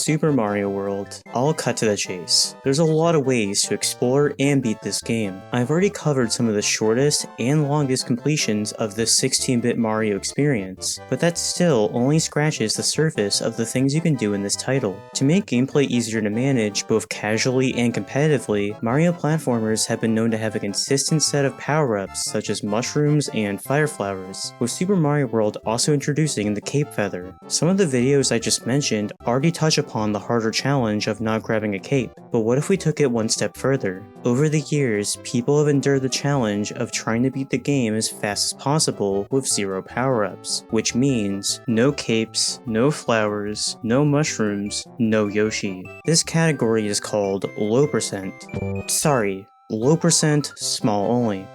Super Mario World. I'll cut to the chase. There's a lot of ways to explore and beat this game. I've already covered some of the shortest and longest completions of this 16-bit Mario experience, but that still only scratches the surface of the things you can do in this title. To make gameplay easier to manage both casually and competitively, Mario platformers have been known to have a consistent set of power-ups such as mushrooms and fire flowers, with Super Mario World also introducing the cape feather. Some of the videos I just mentioned already touch upon the harder challenge of not grabbing a cape, but what if we took it one step further? Over the years, people have endured the challenge of trying to beat the game as fast as possible with 0 power-ups, which means no capes, no flowers, no mushrooms, no Yoshi. This category is called low percent. Sorry, low percent, small only.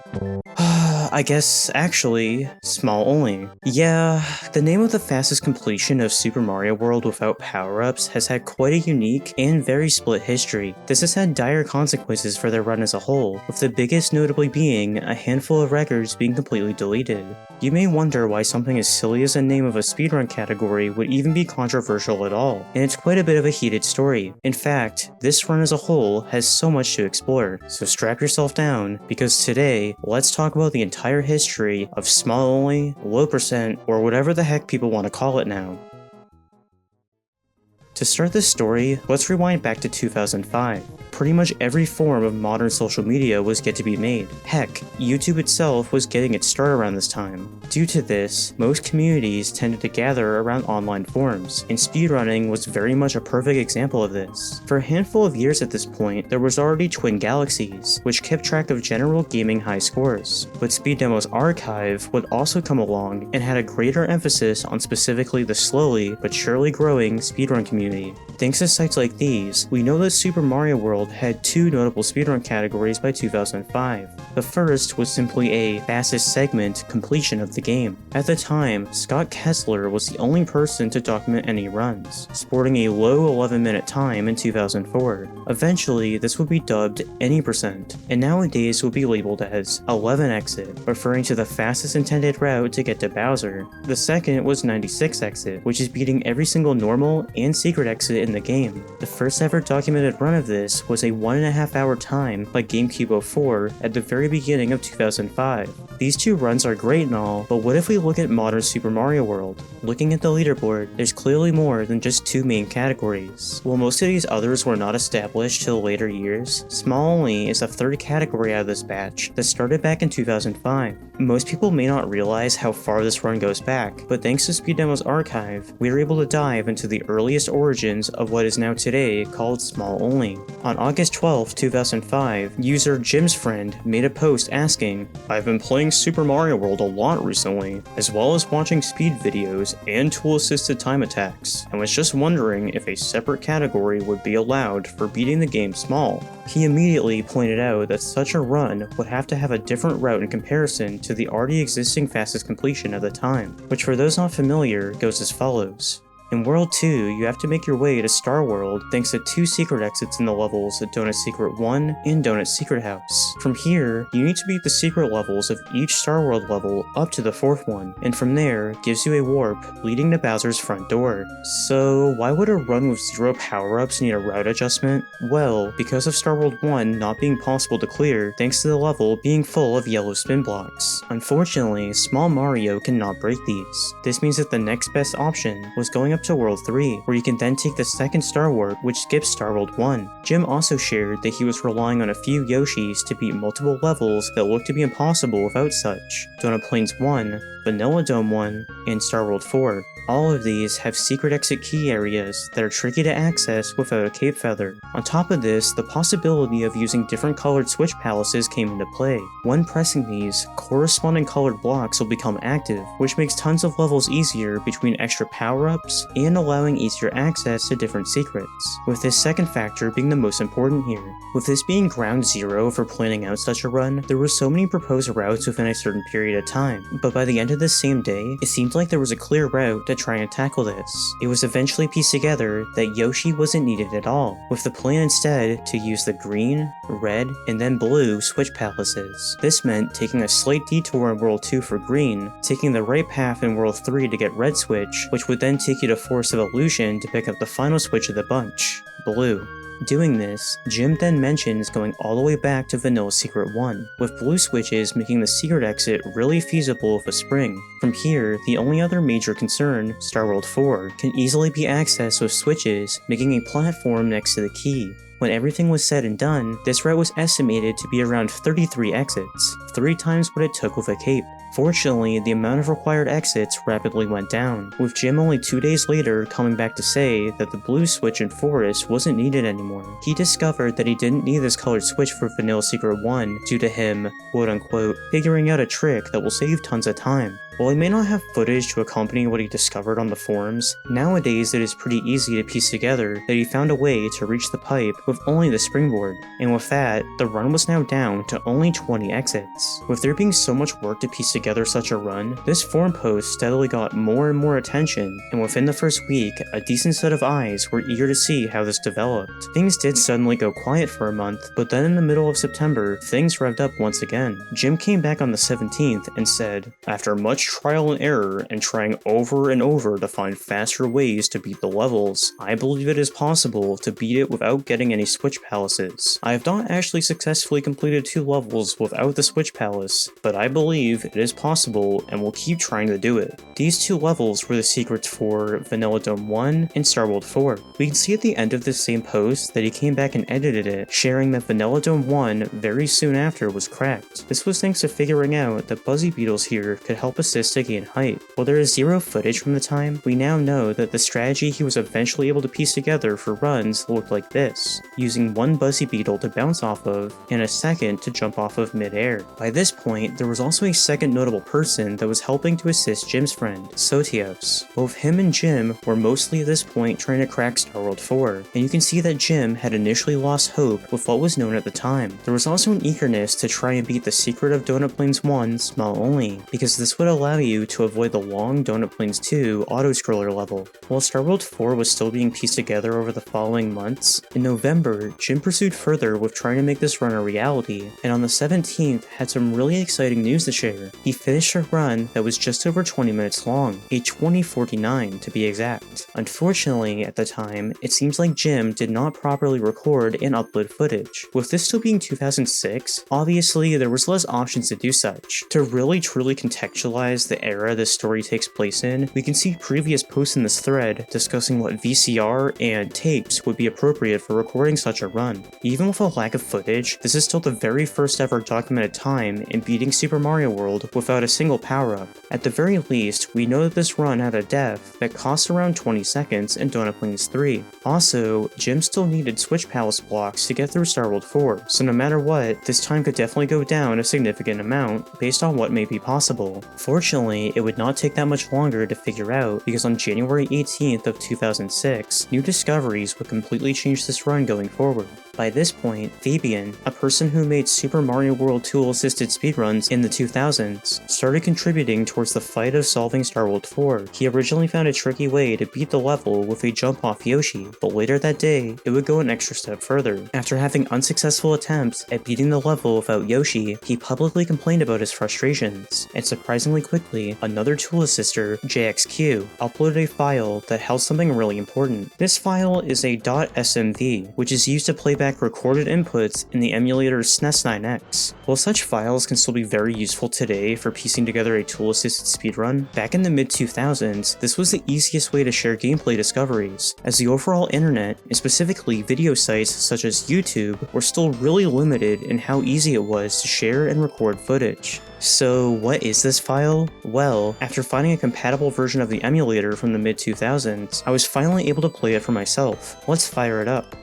I guess, actually, small only. Yeah, the name of the fastest completion of Super Mario World without power-ups has had quite a unique and very split history. This has had dire consequences for their run as a whole, with the biggest notably being a handful of records being completely deleted. You may wonder why something as silly as the name of a speedrun category would even be controversial at all, and it's quite a bit of a heated story. In fact, this run as a whole has so much to explore, so strap yourself down, because today, let's talk about the entire history of small only, low percent, or whatever the heck people want to call it now. To start this story, let's rewind back to 2005. Pretty much every form of modern social media was yet to be made. Heck, YouTube itself was getting its start around this time. Due to this, most communities tended to gather around online forums, and speedrunning was very much a perfect example of this. For a handful of years at this point, there was already Twin Galaxies, which kept track of general gaming high scores, but Speed Demo's archive would also come along and had a greater emphasis on specifically the slowly but surely growing speedrun community. Thanks to sites like these, we know that Super Mario World had 2 notable speedrun categories by 2005. The first was simply a fastest segment completion of the game. At the time, Scott Kessler was the only person to document any runs, sporting a low 11-minute time in 2004. Eventually, this would be dubbed any percent, and nowadays would be labeled as 11 exit, referring to the fastest intended route to get to Bowser. The second was 96 exit, which is beating every single normal and secret exit in the game. The first ever documented run of this was a 1.5 hour time by GameCube 04 at the very beginning of 2005. These 2 runs are great and all, but what if we look at modern Super Mario World? Looking at the leaderboard, there's clearly more than just 2 main categories. While most of these others were not established till later years, Small Only is the 3rd category out of this batch that started back in 2005. Most people may not realize how far this run goes back, but thanks to Speed Demo's archive, we were able to dive into the earliest origins of what is now today called Small Only. On August 12, 2005, user jimsfriend made a post asking, "I've been playing Super Mario World a lot recently, as well as watching speed videos and tool-assisted time attacks, and was just wondering if a separate category would be allowed for beating the game small." He immediately pointed out that such a run would have to have a different route in comparison to the already existing fastest completion at the time, which for those not familiar goes as follows. In World 2, you have to make your way to Star World thanks to 2 secret exits in the levels at Donut Secret 1 and Donut Secret House. From here, you need to beat the secret levels of each Star World level up to the 4th one, and from there, gives you a warp leading to Bowser's front door. So why would a run with 0 power-ups need a route adjustment? Well, because of Star World 1 not being possible to clear thanks to the level being full of yellow spin blocks. Unfortunately, Small Mario cannot break these. This means that the next best option was going up to World 3, where you can then take the second Star Warp, which skips Star World 1. Jim also shared that he was relying on a few Yoshis to beat multiple levels that looked to be impossible without such. Donut Plains 1, Vanilla Dome 1, and Star World 4. All of these have secret exit key areas that are tricky to access without a cape feather. On top of this, the possibility of using different colored switch palaces came into play. When pressing these, corresponding colored blocks will become active, which makes tons of levels easier between extra power-ups and allowing easier access to different secrets, with this second factor being the most important here. With this being ground zero for planning out such a run, there were so many proposed routes within a certain period of time, but by the end of this same day, it seemed like there was a clear route to try and tackle this. It was eventually pieced together that Yoshi wasn't needed at all, with the plan instead to use the green, red, and then blue switch palaces. This meant taking a slight detour in World 2 for green, taking the right path in World 3 to get red switch, which would then take you to Forest of Illusion to pick up the final switch of the bunch, blue. Doing this, Jim then mentions going all the way back to Vanilla Secret 1, with blue switches making the secret exit really feasible with a spring. From here, the only other major concern, Star World 4, can easily be accessed with switches, making a platform next to the key. When everything was said and done, this route was estimated to be around 33 exits, 3 times what it took with a cape. Fortunately, the amount of required exits rapidly went down, with Jim only 2 days later coming back to say that the blue switch in Forest wasn't needed anymore. He discovered that he didn't need this colored switch for Vanilla Secret 1 due to him, quote-unquote, figuring out a trick that will save tons of time. While he may not have footage to accompany what he discovered on the forums, nowadays it is pretty easy to piece together that he found a way to reach the pipe with only the springboard, and with that, the run was now down to only 20 exits. With there being so much work to piece together such a run, this forum post steadily got more and more attention, and within the first week, a decent set of eyes were eager to see how this developed. Things did suddenly go quiet for a month, but then in the middle of September, things revved up once again. Jim came back on the 17th and said, "After much trial and error and trying over and over to find faster ways to beat the levels, I believe it is possible to beat it without getting any switch palaces. I have not actually successfully completed 2 levels without the switch palace, but I believe it is possible and will keep trying to do it." These 2 levels were the secrets for Vanilla Dome 1 and Star World 4. We can see at the end of this same post that he came back and edited it, sharing that Vanilla Dome 1 very soon after was cracked. This was thanks to figuring out that Buzzy Beetles here could help assist to gain height. While there is 0 footage from the time, we now know that the strategy he was eventually able to piece together for runs looked like this, using 1 Buzzy Beetle to bounce off of, and a second to jump off of mid-air. By this point, there was also a second notable person that was helping to assist Jim's friend, Sotios. Both him and Jim were mostly at this point trying to crack Star World 4, and you can see that Jim had initially lost hope with what was known at the time. There was also an eagerness to try and beat the secret of Donut Plains 1 small only, because this would allow you to avoid the long Donut Plains 2 auto-scroller level. While Star World 4 was still being pieced together over the following months, in November, Jim pursued further with trying to make this run a reality, and on the 17th had some really exciting news to share. He finished a run that was just over 20 minutes long, a 20:49 to be exact. Unfortunately, at the time, it seems like Jim did not properly record and upload footage. With this still being 2006, obviously there was less options to do such. To really truly contextualize the era this story takes place in, we can see previous posts in this thread discussing what VCR and tapes would be appropriate for recording such a run. Even with a lack of footage, this is still the very first ever documented time in beating Super Mario World without a single power-up. At the very least, we know that this run had a death that cost around 20 seconds in Donut Plains 3. Also, Jim still needed Switch Palace blocks to get through Star World 4, so no matter what, this time could definitely go down a significant amount based on what may be possible. Fortunately, it would not take that much longer to figure out, because on January 18th of 2006, new discoveries would completely change this run going forward. By this point, Fabian, a person who made Super Mario World tool-assisted speedruns in the 2000s, started contributing towards the fight of solving Star World 4. He originally found a tricky way to beat the level with a jump off Yoshi, but later that day, it would go an extra step further. After having unsuccessful attempts at beating the level without Yoshi, he publicly complained about his frustrations, and surprisingly quickly, another tool assister, JXQ, uploaded a file that held something really important. This file is a .smv, which is used to play back recorded inputs in the emulator's SNES 9X. While such files can still be very useful today for piecing together a tool-assisted speedrun, back in the mid-2000s, this was the easiest way to share gameplay discoveries, as the overall internet, and specifically video sites such as YouTube, were still really limited in how easy it was to share and record footage. So what is this file? Well, after finding a compatible version of the emulator from the mid-2000s, I was finally able to play it for myself. Let's fire it up.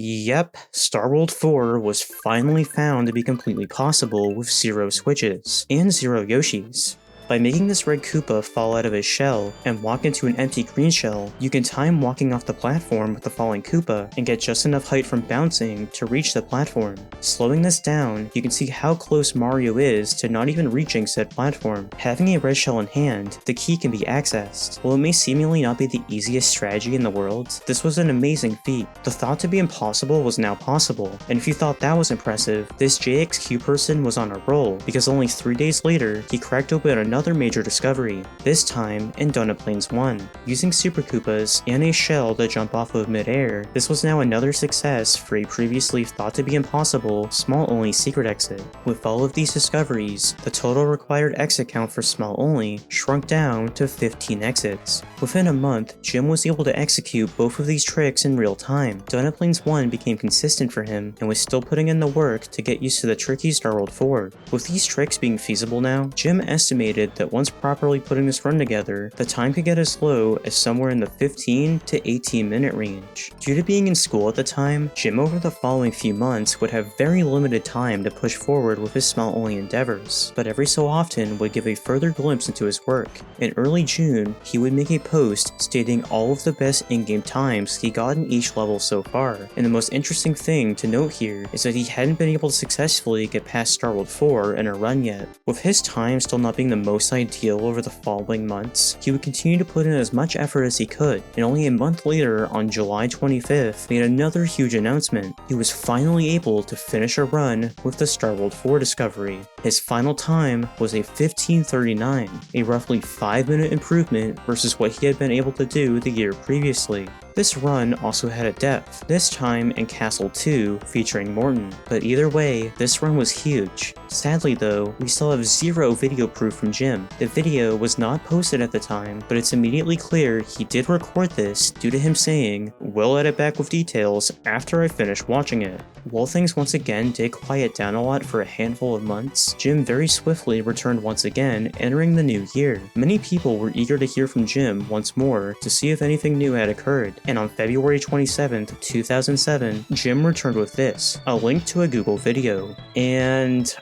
Yep, Starworld 4 was finally found to be completely possible with 0 switches, and 0 Yoshis. By making this red Koopa fall out of his shell and walk into an empty green shell, you can time walking off the platform with the falling Koopa and get just enough height from bouncing to reach the platform. Slowing this down, you can see how close Mario is to not even reaching said platform. Having a red shell in hand, the key can be accessed. While it may seemingly not be the easiest strategy in the world, this was an amazing feat. The thought to be impossible was now possible, and if you thought that was impressive, this JXQ person was on a roll, because only 3 days later, he cracked open another major discovery, this time in Donut Plains 1. Using Super Koopas and a shell to jump off of mid-air, this was now another success for a previously thought to be impossible, small-only secret exit. With all of these discoveries, the total required exit count for small-only shrunk down to 15 exits. Within a month, Jim was able to execute both of these tricks in real time. Donut Plains 1 became consistent for him and was still putting in the work to get used to the tricky Starworld 4. With these tricks being feasible now, Jim estimated that once properly putting this run together, the time could get as low as somewhere in the 15 to 18 minute range. Due to being in school at the time, Jim over the following few months would have very limited time to push forward with his small-only endeavors, but every so often would give a further glimpse into his work. In early June, he would make a post stating all of the best in-game times he got in each level so far, and the most interesting thing to note here is that he hadn't been able to successfully get past Starworld 4 in a run yet. With his time still not being the most ideal over the following months, he would continue to put in as much effort as he could, and only a month later, on July 25th, made another huge announcement. He was finally able to finish a run with the Starworld 4 discovery. His final time was a 15:39, a roughly 5-minute improvement versus what he had been able to do the year previously. This run also had a depth, this time in Castle 2 featuring Morton, but either way, this run was huge. Sadly though, we still have 0 video proof from Jim. The video was not posted at the time, but it's immediately clear he did record this due to him saying, "We'll edit back with details after I finish watching it." While things once again did quiet down a lot for a handful of months, Jim very swiftly returned once again, entering the new year. Many people were eager to hear from Jim once more to see if anything new had occurred, and on February 27th, 2007, Jim returned with this, a link to a Google video. And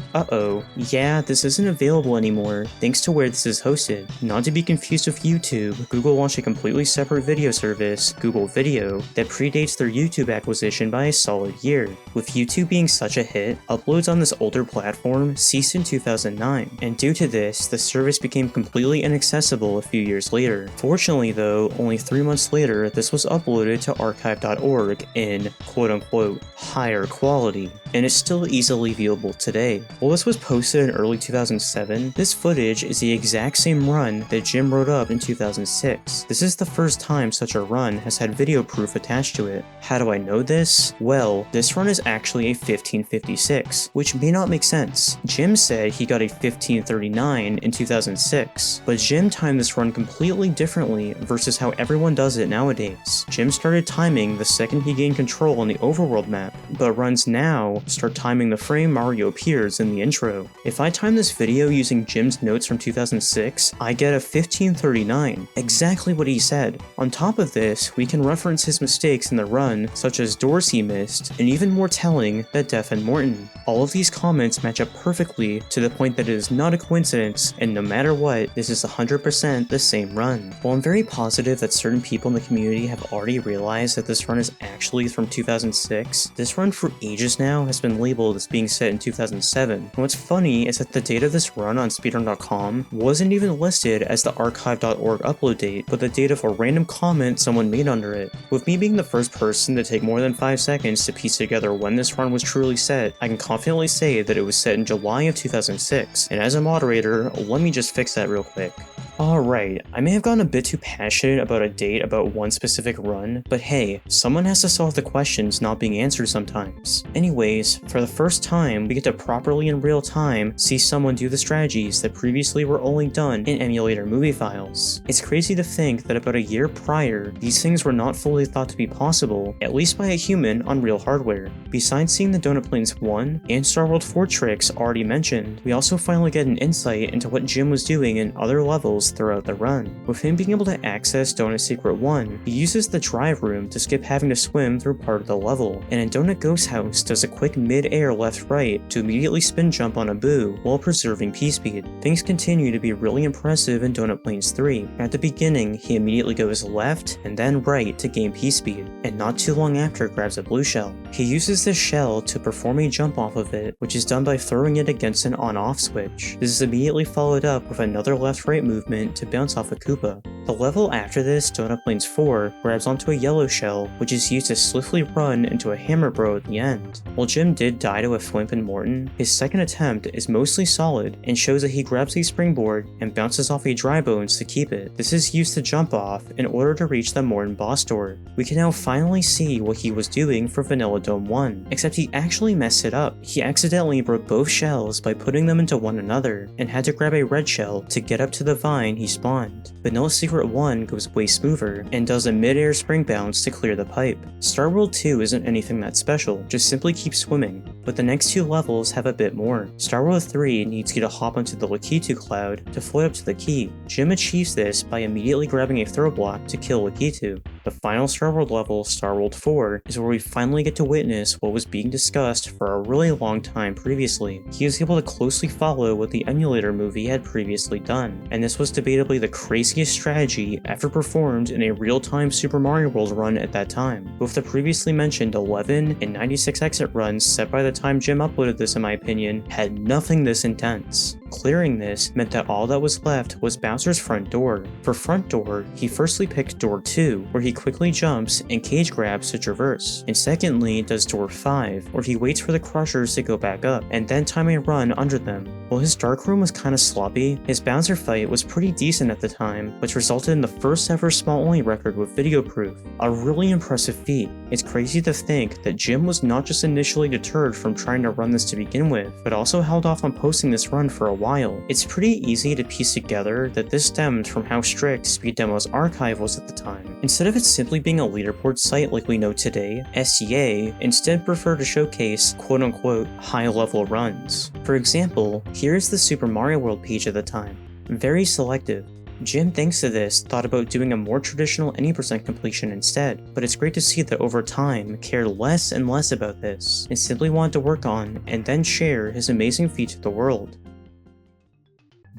yeah, this isn't available anymore thanks to where this is hosted. Not to be confused with YouTube, Google launched a completely separate video service, Google Video, that predates their YouTube acquisition by a solid year. With YouTube being such a hit, uploads on this older platform ceased in 2009, and due to this, the service became completely inaccessible a few years later. Fortunately though, only 3 months later, this was uploaded to archive.org in quote-unquote higher quality, and is still easily viewable today. While this was posted in early 2007, this footage is the exact same run that Jim wrote up in 2006. This is the first time such a run has had video proof attached to it. How do I know this? Well, this run is actually a 1556, which may not make sense. Jim said he got a 1539 in 2006, but Jim timed this run completely differently versus how everyone does it nowadays. Jim started timing the second he gained control on the overworld map, but runs now start timing the frame Mario appears in the intro. If I time this video using Jim's notes from 2006, I get a 1539, exactly what he said. On top of this, we can reference his mistakes in the run, such as doors he missed, and even more telling, that Def and Morton. All of these comments match up perfectly to the point that it is not a coincidence, and no matter what, this is 100% the same run. While I'm very positive that certain people in the community have already realized that this run is actually from 2006, this run for ages now has been labeled as being set in 2007. And what's funny is that the date of this run on speedrun.com wasn't even listed as the archive.org upload date, but the date of a random comment someone made under it. With me being the first person to take more than 5 seconds to piece together when this run was truly set, I can confidently say that it was set in July of 2006, and as a moderator, let me just fix that real quick. Alright, I may have gotten a bit too passionate about a date about one specific run, but hey, someone has to solve the questions not being answered sometimes. Anyways, for the first time, we get to properly in real time see someone do the strategies that previously were only done in emulator movie files. It's crazy to think that about a year prior, these things were not fully thought to be possible, at least by a human on real hardware. Besides seeing the Donut Plains 1 and Starworld 4 tricks already mentioned, we also finally get an insight into what Jim was doing in other levels levels throughout the run. With him being able to access Donut Secret 1, he uses the drive room to skip having to swim through part of the level, and in Donut Ghost House does a quick mid-air left-right to immediately spin jump on a boo while preserving P-speed. Things continue to be really impressive in Donut Plains 3. At the beginning, he immediately goes left and then right to gain P-speed, and not too long after grabs a blue shell. He uses this shell to perform a jump off of it, which is done by throwing it against an on-off switch. This is immediately followed up with another left-right movement to bounce off a Koopa. The level after this, Donut Plains 4, grabs onto a yellow shell, which is used to swiftly run into a Hammer Bro at the end. While Jim did die to a Flimp and Morton, his second attempt is mostly solid and shows that he grabs a springboard and bounces off a dry bones to keep it. This is used to jump off in order to reach the Morton boss door. We can now finally see what he was doing for Vanilla Dome 1, except he actually messed it up. He accidentally broke both shells by putting them into one another, and had to grab a red shell to get up to the vine he spawned. Vanilla Secret 1 goes way smoother, and does a mid-air spring bounce to clear the pipe. Star World 2 isn't anything that special, just simply keep swimming, but the next two levels have a bit more. Star World 3 needs you to hop onto the Lakitu cloud to float up to the key. Jim achieves this by immediately grabbing a throw block to kill Lakitu. The final Star World level, Star World 4, is where we finally get to witness what was being discussed for a really long time previously. He is able to closely follow what the emulator movie had previously done, and this was debatably the craziest strategy ever performed in a real-time Super Mario World run at that time. With the previously mentioned 11 and 96 exit runs set by the time Jim uploaded this, in my opinion, had nothing this intense. Clearing this meant that all that was left was Bowser's front door. For front door, he firstly picked door 2, where he quickly jumps and cage grabs to traverse, and secondly does door 5, where he waits for the crushers to go back up, and then time a run under them. While his dark room was kinda sloppy, his Bowser fight was pretty decent at the time, which resulted in the first ever small only record with video proof. A really impressive feat. It's crazy to think that Jim was not just initially deterred from trying to run this to begin with, but also held off on posting this run for a while. It's pretty easy to piece together that this stemmed from how strict Speed Demo's archive was at the time. Instead of it simply being a leaderboard site like we know today, SEA instead preferred to showcase quote-unquote high-level runs. For example, here's the Super Mario World page at the time. Very selective. Jim, thanks to this, thought about doing a more traditional any % completion instead, but it's great to see that over time, cared less and less about this, and simply wanted to work on and then share his amazing feat to the world.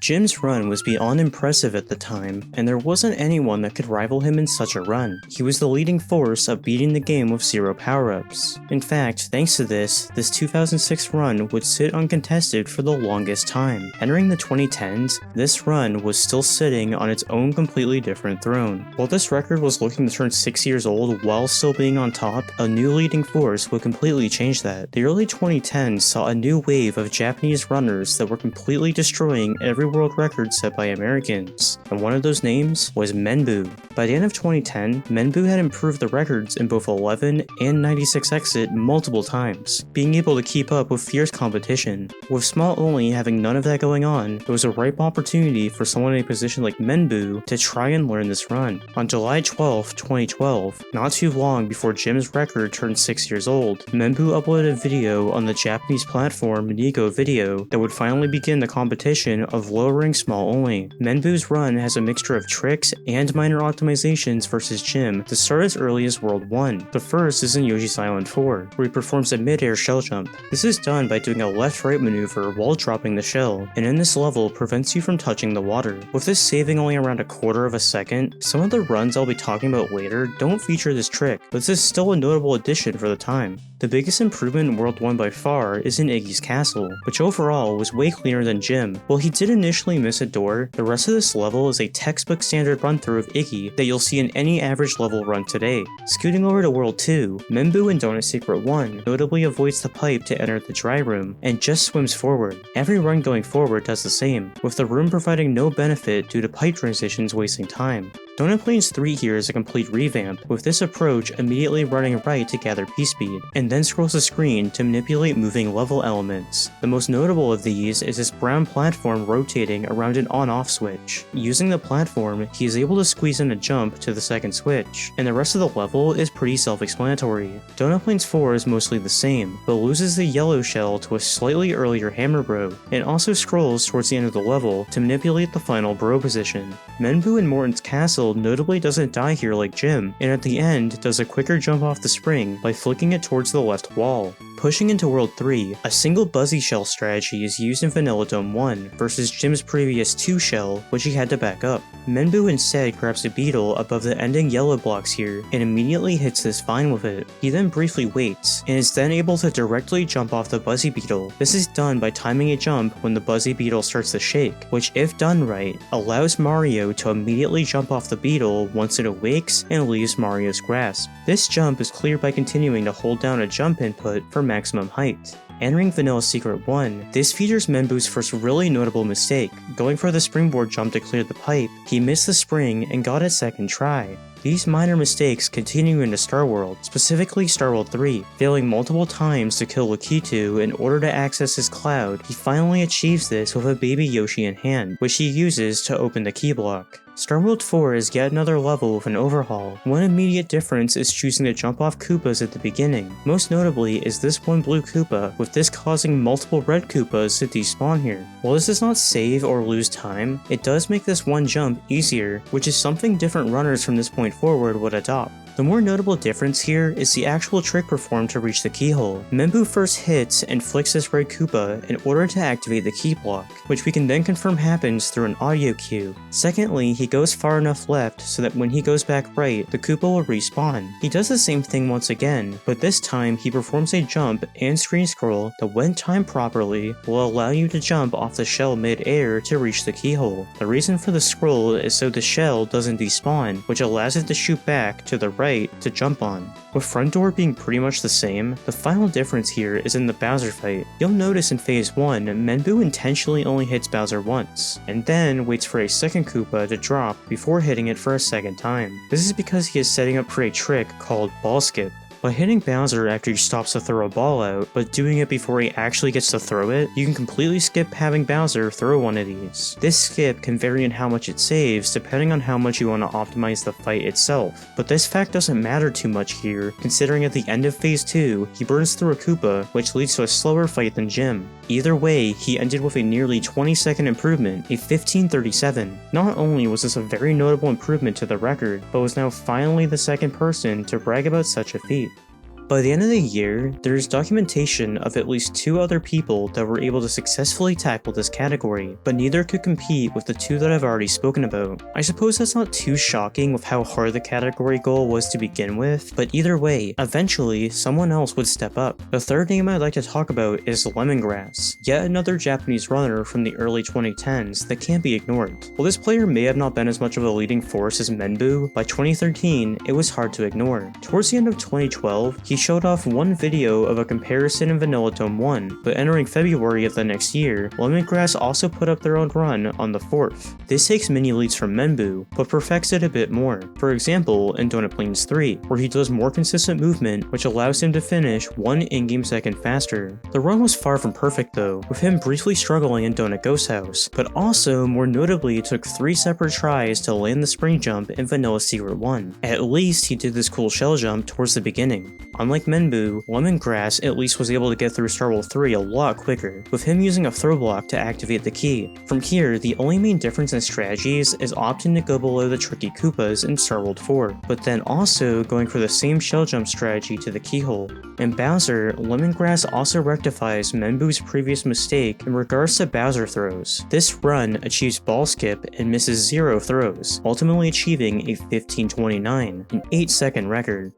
Jim's run was beyond impressive at the time, and there wasn't anyone that could rival him in such a run. He was the leading force of beating the game with 0 power-ups. In fact, thanks to this 2006 run would sit uncontested for the longest time. Entering the 2010s, this run was still sitting on its own completely different throne. While this record was looking to turn 6 years old while still being on top, a new leading force would completely change that. The early 2010s saw a new wave of Japanese runners that were completely destroying every world record set by Americans, and one of those names was Menbu. By the end of 2010, Menbu had improved the records in both 11 and 96 exit multiple times, being able to keep up with fierce competition. With Small Only having none of that going on, it was a ripe opportunity for someone in a position like Menbu to try and learn this run. On July 12, 2012, not too long before Jim's record turned 6 years old, Menbu uploaded a video on the Japanese platform Nigo Video that would finally begin the competition of lowering Small Only. Menbu's run has a mixture of tricks and minor optimizations versus Jim to start as early as World 1. The first is in Yoshi's Island 4, where he performs a mid-air shell jump. This is done by doing a left-right maneuver while dropping the shell, and in this level prevents you from touching the water. With this saving only around a quarter of a second, some of the runs I'll be talking about later don't feature this trick, but this is still a notable addition for the time. The biggest improvement in World 1 by far is in Iggy's Castle, which overall was way cleaner than Jim. While he did initially miss a door, the rest of this level is a textbook standard run-through of Iggy that you'll see in any average level run today. Scooting over to World 2, Menbu in Donut Secret 1 notably avoids the pipe to enter the dry room, and just swims forward. Every run going forward does the same, with the room providing no benefit due to pipe transitions wasting time. Donut Plains 3 here is a complete revamp, with this approach immediately running right to gather P-speed, and then scrolls the screen to manipulate moving level elements. The most notable of these is this brown platform rotating around an on-off switch. Using the platform, he is able to squeeze in a jump to the second switch, and the rest of the level is pretty self-explanatory. Donut Plains 4 is mostly the same, but loses the yellow shell to a slightly earlier hammer bro, and also scrolls towards the end of the level to manipulate the final bro position. Menbu in Morton's castle notably doesn't die here like Jim, and at the end does a quicker jump off the spring by flicking it towards the left wall. Pushing into World 3, a single Buzzy Shell strategy is used in Vanilla Dome 1 versus Jim's previous 2 shell, which he had to back up. Menbu instead grabs a beetle above the ending yellow blocks here and immediately hits this vine with it. He then briefly waits, and is then able to directly jump off the Buzzy Beetle. This is done by timing a jump when the Buzzy Beetle starts to shake, which if done right, allows Mario to immediately jump off the beetle once it awakes and leaves Mario's grasp. This jump is cleared by continuing to hold down a jump input for maximum height. Entering Vanilla Secret 1, this features Menbu's first really notable mistake. Going for the springboard jump to clear the pipe, he missed the spring and got it second try. These minor mistakes continue into Star World, specifically Star World 3. Failing multiple times to kill Lakitu in order to access his cloud, he finally achieves this with a baby Yoshi in hand, which he uses to open the key block. Star World 4 is yet another level with an overhaul. One immediate difference is choosing to jump off Koopas at the beginning. Most notably is this one blue Koopa, with this causing multiple red Koopas to despawn here. While this does not save or lose time, it does make this one jump easier, which is something different runners from this point forward would adopt. The more notable difference here is the actual trick performed to reach the keyhole. Menbu first hits and flicks this red Koopa in order to activate the key block, which we can then confirm happens through an audio cue. Secondly, he goes far enough left so that when he goes back right, the Koopa will respawn. He does the same thing once again, but this time he performs a jump and screen scroll that, when timed properly, will allow you to jump off the shell mid-air to reach the keyhole. The reason for the scroll is so the shell doesn't despawn, which allows it to shoot back to the right to jump on. With front door being pretty much the same, the final difference here is in the Bowser fight. You'll notice in phase 1, Menbu intentionally only hits Bowser once, and then waits for a second Koopa to drop before hitting it for a second time. This is because he is setting up for a trick called ball skip. By hitting Bowser after he stops to throw a ball out, but doing it before he actually gets to throw it, you can completely skip having Bowser throw one of these. This skip can vary in how much it saves depending on how much you want to optimize the fight itself, but this fact doesn't matter too much here, considering at the end of phase 2, he burns through a Koopa, which leads to a slower fight than Jim. Either way, he ended with a nearly 20-second improvement, a 15:37. Not only was this a very notable improvement to the record, but was now finally the second person to brag about such a feat. By the end of the year, there is documentation of at least 2 other people that were able to successfully tackle this category, but neither could compete with the 2 that I've already spoken about. I suppose that's not too shocking with how hard the category goal was to begin with, but either way, eventually, someone else would step up. The third name I'd like to talk about is Lemongrass, yet another Japanese runner from the early 2010s that can't be ignored. While this player may have not been as much of a leading force as Menbu, by 2013, it was hard to ignore. Towards the end of 2012, he showed off one video of a comparison in Vanilla Dome 1, but entering February of the next year, Lemongrass also put up their own run on the 4th. This takes many leads from Menbu, but perfects it a bit more. For example, in Donut Plains 3, where he does more consistent movement, which allows him to finish 1 in-game second faster. The run was far from perfect though, with him briefly struggling in Donut Ghost House, but also more notably took 3 separate tries to land the spring jump in Vanilla Secret 1. At least he did this cool shell jump towards the beginning. Unlike Menbu, Lemongrass at least was able to get through Star World 3 a lot quicker, with him using a throw block to activate the key. From here, the only main difference in strategies is opting to go below the tricky Koopas in Star World 4, but then also going for the same shell jump strategy to the keyhole. In Bowser, Lemongrass also rectifies Menbu's previous mistake in regards to Bowser throws. This run achieves ball skip and misses 0 throws, ultimately achieving a 15:29, an 8-second record.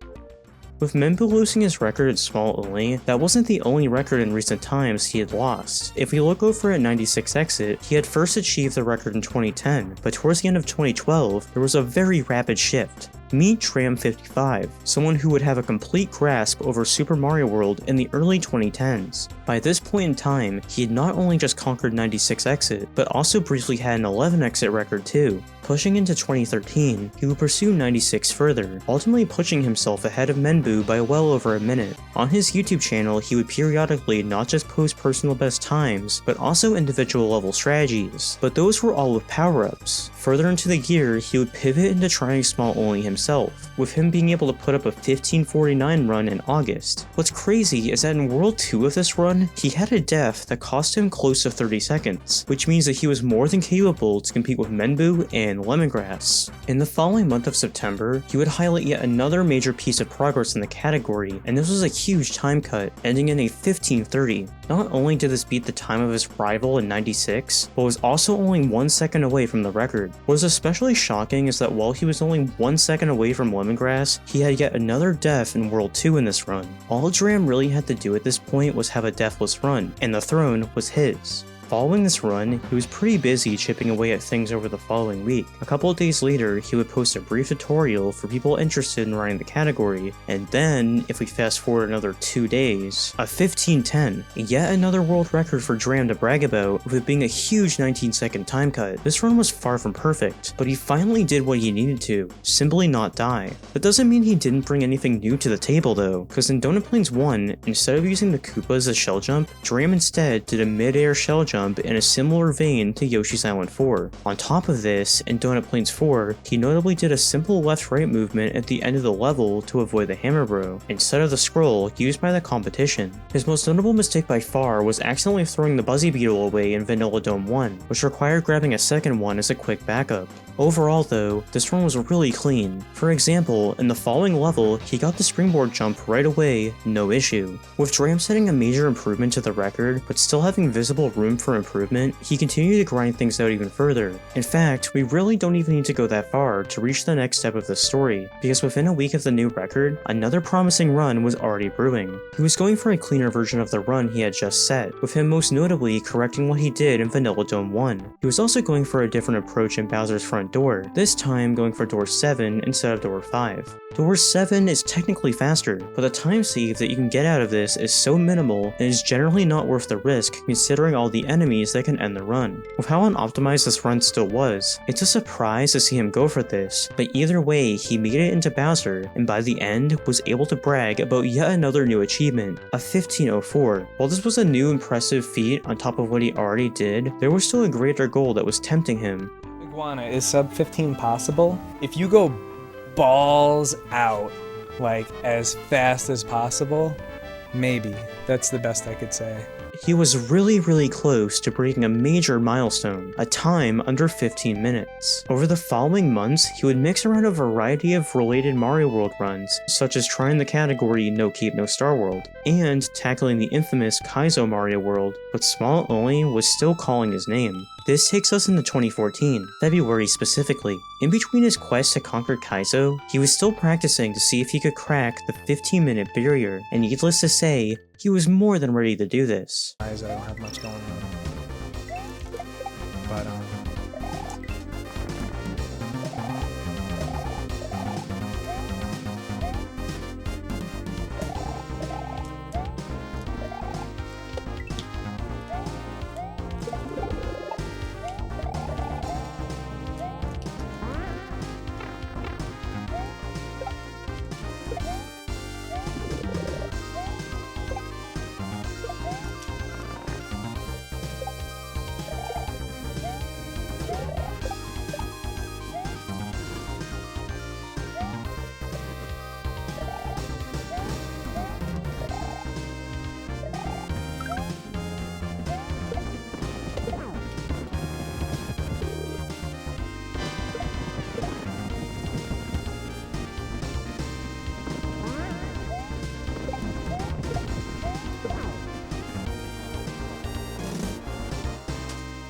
With Menbu losing his record at small only, that wasn't the only record in recent times he had lost. If we look over at 96 Exit, he had first achieved the record in 2010, but towards the end of 2012, there was a very rapid shift. Meet Tram55, someone who would have a complete grasp over Super Mario World in the early 2010s. By this point in time, he had not only just conquered 96 Exit, but also briefly had an 11 Exit record too. Pushing into 2013, he would pursue 96 further, ultimately pushing himself ahead of Menbu by well over a minute. On his YouTube channel, he would periodically not just post personal best times, but also individual level strategies, but those were all with power-ups. Further into the year, he would pivot into trying small only himself, with him being able to put up a 1549 run in August. What's crazy is that in World 2 of this run, he had a death that cost him close to 30 seconds, which means that he was more than capable to compete with Menbu and lemongrass. In the following month of September, he would highlight yet another major piece of progress in the category, and this was a huge time cut, ending in a 1530. Not only did this beat the time of his rival in 96, but was also only 1 second away from the record. What is especially shocking is that while he was only 1 second away from lemongrass, he had yet another death in World 2 in this run. All Dram really had to do at this point was have a deathless run, and the throne was his. Following this run, he was pretty busy chipping away at things over the following week. A couple of days later, he would post a brief tutorial for people interested in running the category, and then, if we fast forward another 2 days, a 1510, yet another world record for Dram to brag about, with it being a huge 19-second time cut. This run was far from perfect, but he finally did what he needed to, simply not die. That doesn't mean he didn't bring anything new to the table though, because in Donut Plains 1, instead of using the Koopa as a shell jump, Dram instead did a mid-air shell jump in a similar vein to Yoshi's Island 4. On top of this, in Donut Plains 4, he notably did a simple left-right movement at the end of the level to avoid the hammer bro, instead of the scroll used by the competition. His most notable mistake by far was accidentally throwing the Buzzy Beetle away in Vanilla Dome 1, which required grabbing a second one as a quick backup. Overall though, this run was really clean. For example, in the following level, he got the springboard jump right away, no issue. With Dram setting a major improvement to the record, but still having visible room for improvement, he continued to grind things out even further. In fact, we really don't even need to go that far to reach the next step of the story, because within a week of the new record, another promising run was already brewing. He was going for a cleaner version of the run he had just set, with him most notably correcting what he did in Vanilla Dome 1. He was also going for a different approach in Bowser's front door, this time going for door 7 instead of door 5. Door 7 is technically faster, but the time save that you can get out of this is so minimal and is generally not worth the risk considering all the enemies that can end the run. With how unoptimized this run still was, it's a surprise to see him go for this, but either way he made it into Bowser and by the end was able to brag about yet another new achievement, a 1504. While this was a new impressive feat on top of what he already did, there was still a greater goal that was tempting him. Iguana, is sub 15 possible? If you go balls out, like as fast as possible, maybe. That's the best I could say. He was really close to breaking a major milestone, a time under 15 minutes. Over the following months, he would mix around a variety of related Mario World runs, such as trying the category No Cape No Star World, and tackling the infamous Kaizo Mario World, but Small Only was still calling his name. This takes us into 2014, February specifically. In between his quest to conquer Kaizo, he was still practicing to see if he could crack the 15-minute barrier, and needless to say, he was more than ready to do this. I don't have much going on, but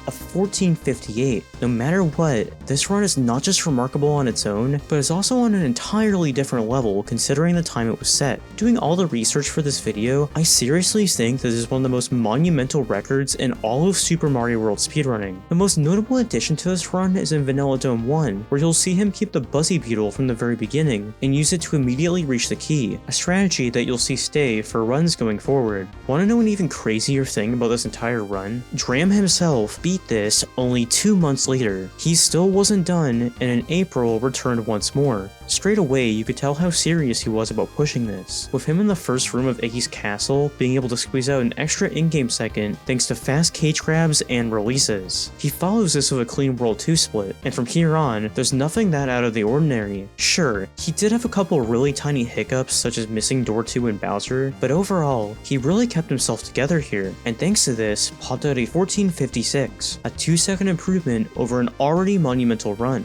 A 1458. No matter what, this run is not just remarkable on its own, but is also on an entirely different level considering the time it was set. Doing all the research for this video, I seriously think this is one of the most monumental records in all of Super Mario World speedrunning. The most notable addition to this run is in Vanilla Dome 1, where you'll see him keep the Buzzy Beetle from the very beginning and use it to immediately reach the key, a strategy that you'll see stay for runs going forward. Want to know an even crazier thing about this entire run? Dram himself beat this this only 2 months later. He still wasn't done, and in April returned once more. Straight away, you could tell how serious he was about pushing this, with him in the first room of Iggy's castle being able to squeeze out an extra in-game second thanks to fast cage grabs and releases. He follows this with a clean World 2 split, and from here on, there's nothing that out of the ordinary. Sure, he did have a couple really tiny hiccups such as missing Door 2 and Bowser, but overall, he really kept himself together here, and thanks to this, popped out a 1456, a 2-second improvement over an already monumental run.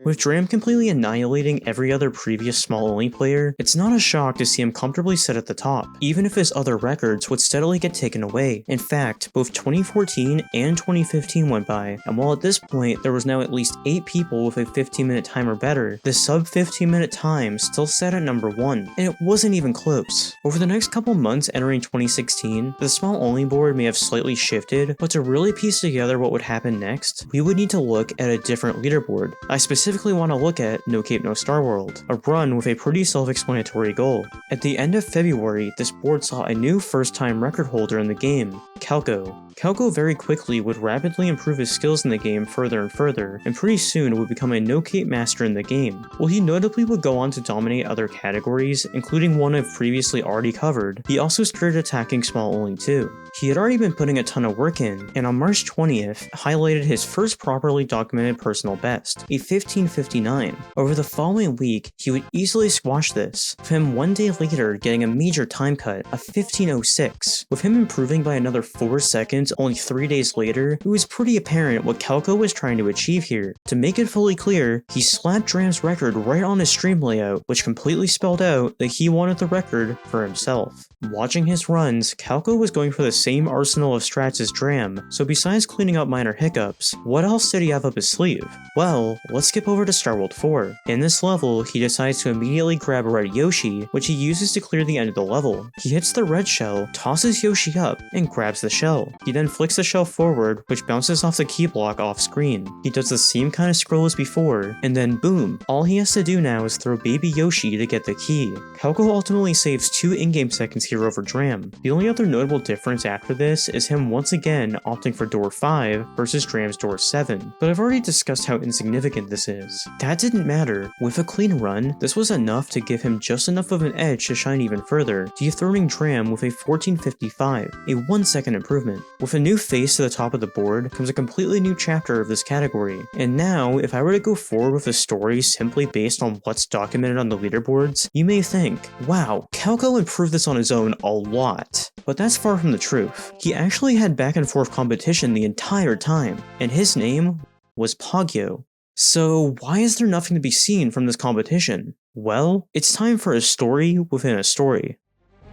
With Dram completely annihilating every other previous small-only player, it's not a shock to see him comfortably sit at the top, even if his other records would steadily get taken away. In fact, both 2014 and 2015 went by, and while at this point there was now at least 8 people with a 15-minute time or better, the sub 15-minute time still sat at number 1, and it wasn't even close. Over the next couple months entering 2016, the small-only board may have slightly shifted, but to really piece together what would happen next, we would need to look at a different leaderboard. I specifically want to look at No Cape No Star World, a run with a pretty self-explanatory goal. At the end of February, this board saw a new first-time record holder in the game, Calco. Calco very quickly would rapidly improve his skills in the game further and further, and pretty soon would become a no-cape master in the game. While he notably would go on to dominate other categories, including one I've previously already covered, he also started attacking small only too. He had already been putting a ton of work in, and on March 20th, highlighted his first properly documented personal best, a 1559. Over the following week, he would easily squash this, with him 1 day later getting a major time cut, a 1506. With him improving by another 4 seconds only 3 days later, it was pretty apparent what Calco was trying to achieve here. To make it fully clear, he slapped Dram's record right on his stream layout, which completely spelled out that he wanted the record for himself. Watching his runs, Calco was going for the same arsenal of strats as Dram, so besides cleaning up minor hiccups, what else did he have up his sleeve? Well, let's skip over to Star World 4. In this level, he decides to immediately grab a red Yoshi, which he uses to clear the end of the level. He hits the red shell, tosses Yoshi up, and grabs the shell. He then flicks the shell forward, which bounces off the key block off screen. He does the same kind of scroll as before, and then boom, all he has to do now is throw baby Yoshi to get the key. Calco ultimately saves 2 in-game seconds here over Dram. The only other notable difference after this is him once again opting for door 5 versus Dram's door 7, but I've already discussed how insignificant this is. That didn't matter. With a clean run, this was enough to give him just enough of an edge to shine even further, dethroning Dram with a 1455, a 1 second improvement. With a new face to the top of the board comes a completely new chapter of this category, and now if I were to go forward with a story simply based on what's documented on the leaderboards, you may think, wow, Calco improved this on his own a lot. But that's far from the truth. He actually had back and forth competition the entire time, and his name was Pogyo. So why is there nothing to be seen from this competition? Well, it's time for a story within a story.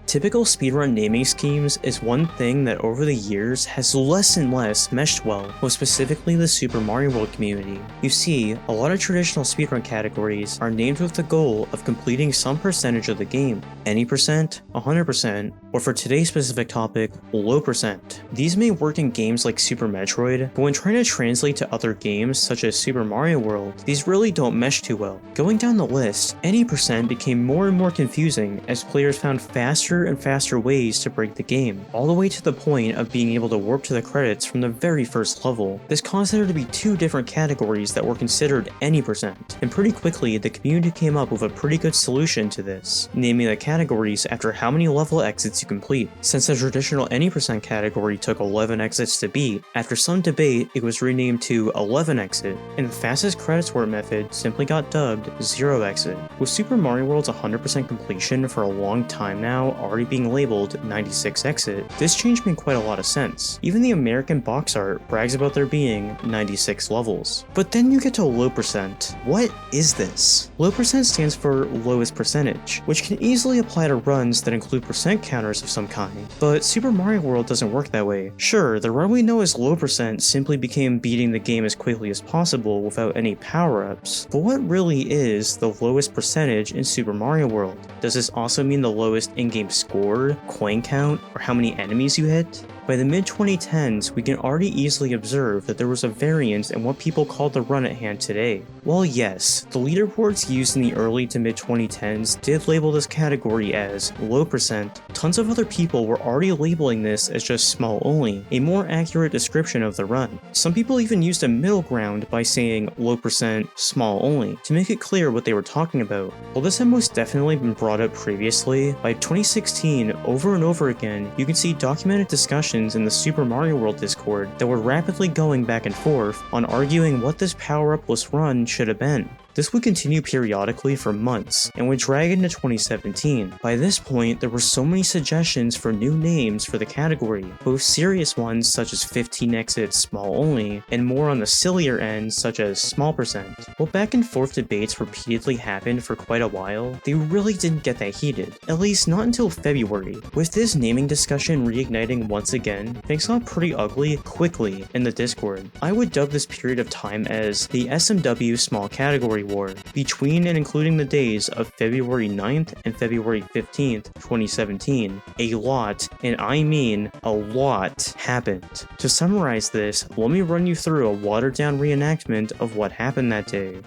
Typical speedrun naming schemes is one thing that over the years has less and less meshed well with specifically the Super Mario World community. You see, a lot of traditional speedrun categories are named with the goal of completing some percentage of the game, any percent, 100%, or for today's specific topic, low percent. These may work in games like Super Metroid, but when trying to translate to other games such as Super Mario World, these really don't mesh too well. Going down the list, any percent became more and more confusing as players found faster and faster ways to break the game, all the way to the point of being able to warp to the credits from the very first level. This caused there to be 2 different categories that were considered any percent, and pretty quickly the community came up with a pretty good solution to this, naming the categories after how many level exits you complete. Since the traditional any percent category took 11 exits to beat, after some debate it was renamed to 11 exit, and the fastest credits warp method simply got dubbed 0 exit. With Super Mario World's 100% completion for a long time now already being labeled 96 exit, this change made quite a lot of sense. Even the American box art brags about there being 96 levels. But then you get to low percent. What is this? Low percent stands for lowest percentage, which can easily apply to runs that include percent counters of some kind. But Super Mario World doesn't work that way. Sure, the run we know as low percent simply became beating the game as quickly as possible without any power-ups, but what really is the lowest percentage in Super Mario World? Does this also mean the lowest in-game score, coin count, or how many enemies you hit? By the mid-2010s, we can already easily observe that there was a variance in what people call the run at hand today. While yes, the leaderboards used in the early to mid-2010s did label this category as low percent, tons of other people were already labeling this as just small only, a more accurate description of the run. Some people even used a middle ground by saying low percent, small only, to make it clear what they were talking about. While this had most definitely been brought up previously, by 2016, over and over again, you can see documented discussions in the Super Mario World Discord that were rapidly going back and forth on arguing what this power-upless run should have been. This would continue periodically for months, and would drag into 2017. By this point, there were so many suggestions for new names for the category, both serious ones such as 15 exit small only, and more on the sillier end such as small percent. While back and forth debates repeatedly happened for quite a while, they really didn't get that heated, at least not until February. With this naming discussion reigniting once again, things got pretty ugly quickly in the Discord. I would dub this period of time as the SMW Small Category War, between and including the days of February 9th and February 15th, 2017. A lot, and I mean a lot, happened. To summarize this, let me run you through a watered down reenactment of what happened that day.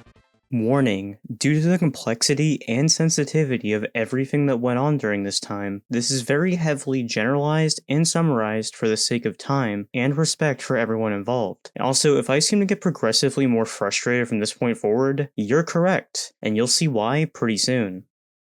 Warning, due to the complexity and sensitivity of everything that went on during this time, this is very heavily generalized and summarized for the sake of time and respect for everyone involved. And also, if I seem to get progressively more frustrated from this point forward, you're correct, and you'll see why pretty soon.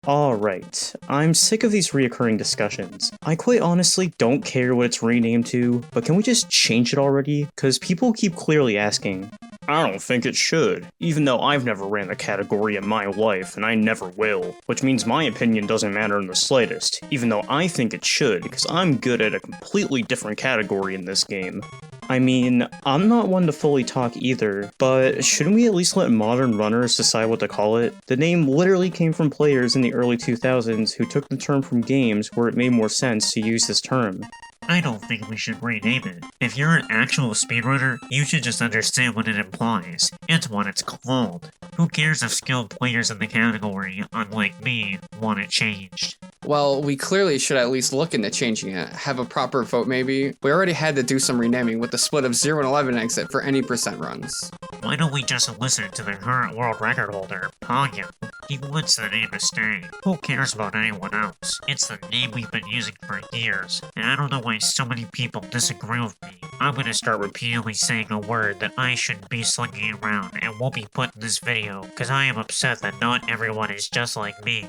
Alright, I'm sick of these reoccurring discussions. I quite honestly don't care what it's renamed to, but can we just change it already? Cause people keep clearly asking. I don't think it should, even though I've never ran the category in my life, and I never will. Which means my opinion doesn't matter in the slightest, even though I think it should, because I'm good at a completely different category in this game. I mean, I'm not one to fully talk either, but shouldn't we at least let modern runners decide what to call it? The name literally came from players in the early 2000s who took the term from games where it made more sense to use this term. I don't think we should rename it. If you're an actual speedrunner, you should just understand what it implies. It's what it's called. Who cares if skilled players in the category, unlike me, want it changed? Well, we clearly should at least look into changing it. Have a proper vote maybe. We already had to do some renaming with the split of 0 and 11 exit for any percent runs. Why don't we just listen to the current world record holder, Pogyo? He wants the name to stay. Who cares about anyone else? It's the name we've been using for years, and I don't know why so many people disagree with me. I'm gonna start repeatedly saying a word that I shouldn't be slinging around and won't be put in this video, because I am upset that not everyone is just like me.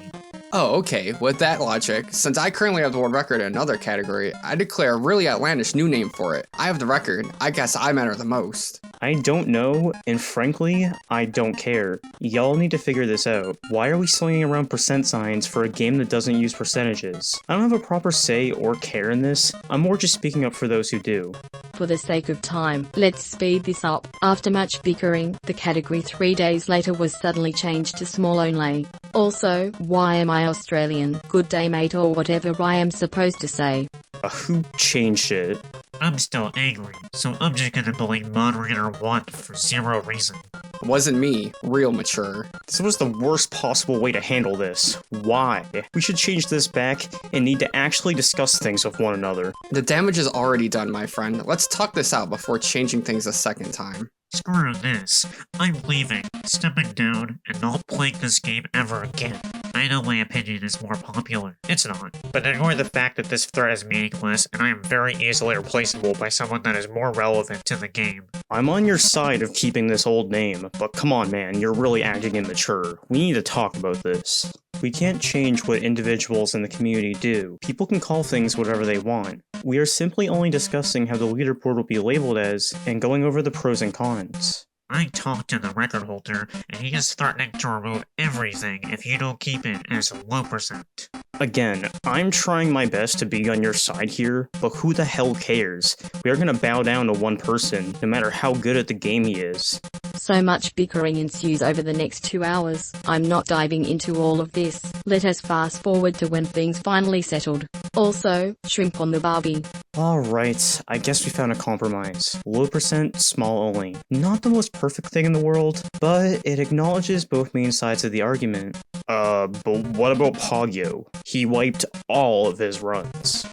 Oh, okay. With that logic, since I currently have the world record in another category, I declare a really outlandish new name for it. I have the record. I guess I matter the most. I don't know, and frankly, I don't care. Y'all need to figure this out. Why are we slinging around percent signs for a game that doesn't use percentages? I don't have a proper say or care in this. I'm more just speaking up for those who do. For the sake of time, let's speed this up. After much bickering, the category 3 days later was suddenly changed to small only. Also, why am I Australian? Good day mate or whatever I am supposed to say. Who changed it? I'm still angry, so I'm just gonna blame moderator 1 for zero reason. Wasn't me. Real mature. This was the worst possible way to handle this. Why? We should change this back and need to actually discuss things with one another. The damage is already done, my friend. Let's talk this out before changing things a second time. Screw this. I'm leaving, stepping down, and not playing this game ever again. I know my opinion is more popular. It's not. But ignore the fact that this threat is meaningless, and I am very easily replaceable by someone that is more relevant to the game. I'm on your side of keeping this old name, but come on man, you're really acting immature. We need to talk about this. We can't change what individuals in the community do. People can call things whatever they want. We are simply only discussing how the leaderboard will be labeled as, and going over the pros and cons. I talked to the record holder, and he is threatening to remove everything if you don't keep it as low percent. Again, I'm trying my best to be on your side here, but who the hell cares? We are gonna bow down to one person, no matter how good at the game he is. So much bickering ensues over the next 2 hours. I'm not diving into all of this. Let us fast forward to when things finally settled. Also, shrimp on the barbie. Alright, I guess we found a compromise. Low percent, small only. Not the most perfect thing in the world, but it acknowledges both main sides of the argument. But what about Pogyo? He wiped all of his runs.